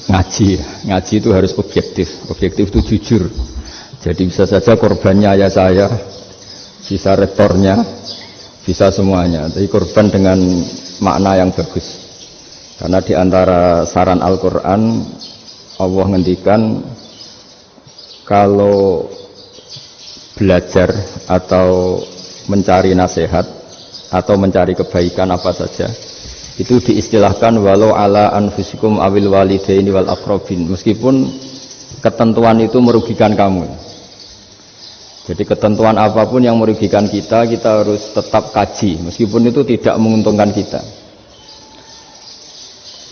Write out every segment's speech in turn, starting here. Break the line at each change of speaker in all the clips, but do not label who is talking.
Ngaji itu harus objektif itu jujur. Jadi bisa saja korbannya ayah saya, bisa rektornya, bisa semuanya. Tapi korban dengan makna yang bagus. Karena di antara saran Al-Quran, Allah ngendikan kalau belajar atau mencari nasihat atau mencari kebaikan apa saja, itu diistilahkan walau ala anfusikum awil walidaini wal aqrabin, meskipun ketentuan itu merugikan kamu. Jadi ketentuan apapun yang merugikan kita harus tetap kaji, meskipun itu tidak menguntungkan kita.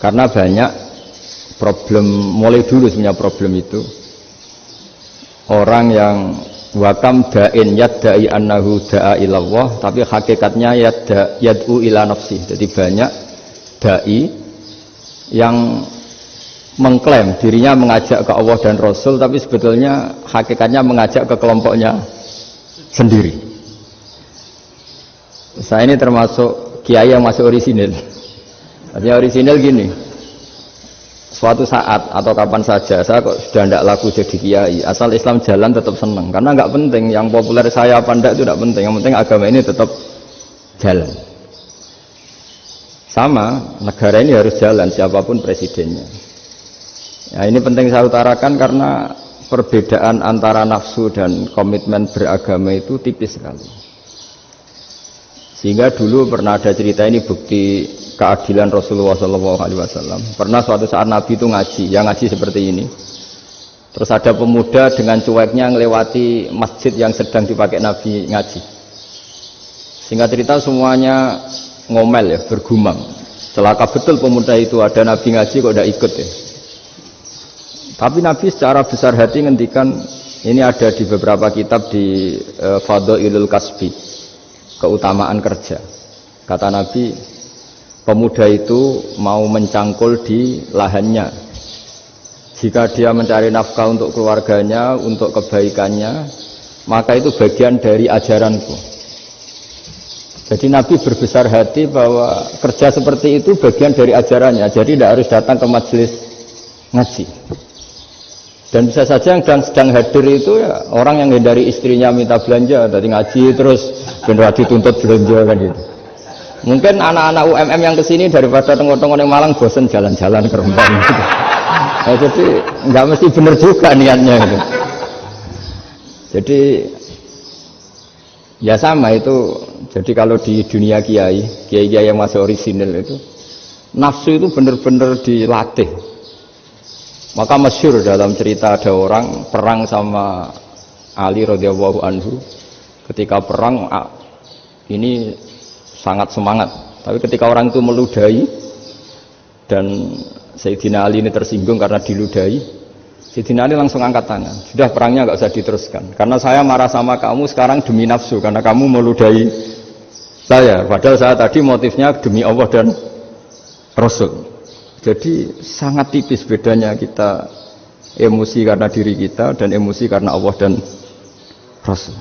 Karena banyak problem, mulai dulu sebenarnya problem itu orang yang wakam da'in yadda'i annahu da'a ilallah, tapi hakikatnya yad'u ila nafsi. Jadi banyak da'i yang mengklaim dirinya mengajak ke Allah dan Rasul, tapi sebetulnya hakikatnya mengajak ke kelompoknya sendiri. Saya ini termasuk kiai yang masih orisinil. Artinya orisinil gini, suatu saat atau kapan saja saya kok sudah tidak laku jadi kiai, asal Islam jalan tetap senang, karena nggak penting yang populer saya apa enggak, itu tidak penting, yang penting agama ini tetap jalan. Sama, negara ini harus jalan siapapun presidennya. Ya, ini penting saya utarakan karena perbedaan antara nafsu dan komitmen beragama itu tipis sekali. Sehingga dulu pernah ada cerita, ini bukti keadilan Rasulullah SAW. Pernah suatu saat Nabi itu ngaji, yang ngaji seperti ini. Terus ada pemuda dengan cueknya ngelewati masjid yang sedang dipakai Nabi ngaji. Sehingga cerita semuanya ngomel ya, bergumam. Celaka betul pemuda itu, ada Nabi ngaji kok tidak ikut ya. Tapi Nabi secara besar hati ngendikan, ini ada di beberapa kitab di Fadhailul Kasbi, keutamaan kerja. Kata Nabi, pemuda itu mau mencangkul di lahannya. Jika dia mencari nafkah untuk keluarganya, untuk kebaikannya, maka itu bagian dari ajaranku. Jadi Nabi berbesar hati bahwa kerja seperti itu bagian dari ajarannya. Jadi tidak harus datang ke majelis ngaji. Dan bisa saja yang sedang hadir itu ya orang yang hindari istrinya minta belanja, dari ngaji terus benar dituntut belanja kan gitu. Mungkin anak-anak UMM yang kesini daripada tengok-tengok yang Malang bosan jalan-jalan ke Rembang gitu. Nah, jadi nggak mesti benar juga niatnya gitu. Jadi ya sama itu. Jadi kalau di dunia kiai yang masih orisinil itu, nafsu itu benar-benar dilatih. Maka masyhur dalam cerita ada orang perang sama Ali radhiyallahu anhu. Ketika perang ini sangat semangat, tapi ketika orang itu meludahi dan Sayyidina Ali ini tersinggung karena diludahi, Sayyidina Ali langsung angkat tangan, sudah perangnya nggak usah diteruskan, karena saya marah sama kamu sekarang demi nafsu, karena kamu meludahi saya, padahal saya tadi motifnya demi Allah dan Rasul. Jadi sangat tipis bedanya kita emosi karena diri kita dan emosi karena Allah dan Rasul.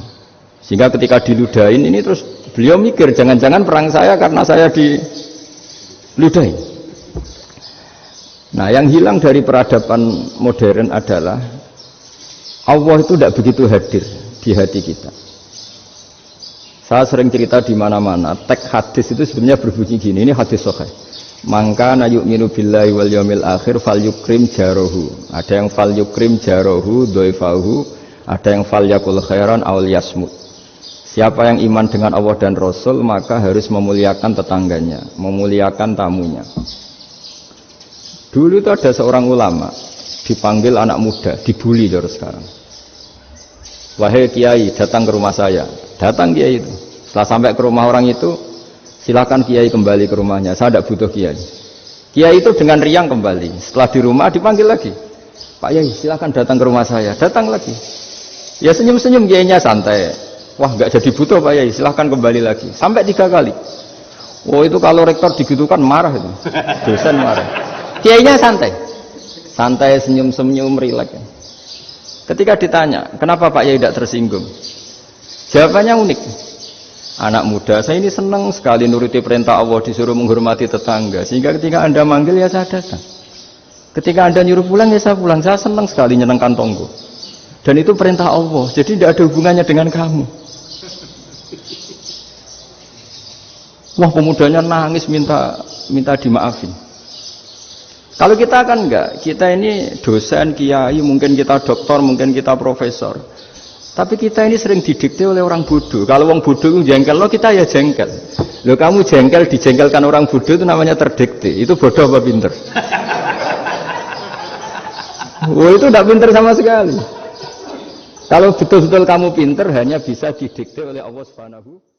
Sehingga ketika diludahin ini terus beliau mikir, jangan-jangan perang saya karena saya diludahin. Nah, yang hilang dari peradaban modern adalah Allah itu tidak begitu hadir di hati kita. Saya sering cerita di mana-mana, teks hadis itu sebenarnya berbunyi gini, ini hadis sahih. Mangka na yu'minu billahi wal yaumil akhir fal yukrim jarohu. Ada yang fal yukrim jarohu doifahu, ada yang fal yakul khairan aw yasmut. Siapa yang iman dengan Allah dan Rasul maka harus memuliakan tetangganya, memuliakan tamunya. Dulu itu ada seorang ulama dipanggil anak muda, dibully terus sekarang. Wahai kiai, datang ke rumah saya. Datang kiai itu. Setelah sampai ke rumah orang itu, silakan kiai kembali ke rumahnya. Saya tidak butuh kiai. Kiai itu dengan riang kembali. Setelah di rumah dipanggil lagi. Pak Yai, silakan datang ke rumah saya. Datang lagi. Ya senyum-senyum kiainya santai. Wah, nggak jadi butuh Pak Yai. Silakan kembali lagi. Sampai 3 kali. Oh itu kalau rektor digitukan marah itu. Dosen marah. Kiainya santai. Santai, senyum-senyum, rileks. Ketika ditanya, kenapa Pak Yai tidak tersinggung? Jawabannya unik. Anak muda, saya ini senang sekali nuruti perintah Allah, disuruh menghormati tetangga. Sehingga ketika Anda manggil, ya saya datang. Ketika Anda nyuruh pulang, ya saya pulang. Saya senang sekali nyenang kantongku. Dan itu perintah Allah. Jadi tidak ada hubungannya dengan kamu. Wah, pemudanya nangis minta dimaafin. Kalau kita kan enggak. Kita ini dosen, kiai, mungkin kita doktor, mungkin kita profesor. Tapi kita ini sering didikte oleh orang bodoh. Kalau orang bodoh itu jengkel, lo kita ya jengkel. Lo kamu jengkel, dijengkelkan orang bodoh itu namanya terdikte. Itu bodoh apa pinter? Oh, itu tidak pinter sama sekali. Kalau betul-betul kamu pinter, hanya bisa didikte oleh Allah Subhanahu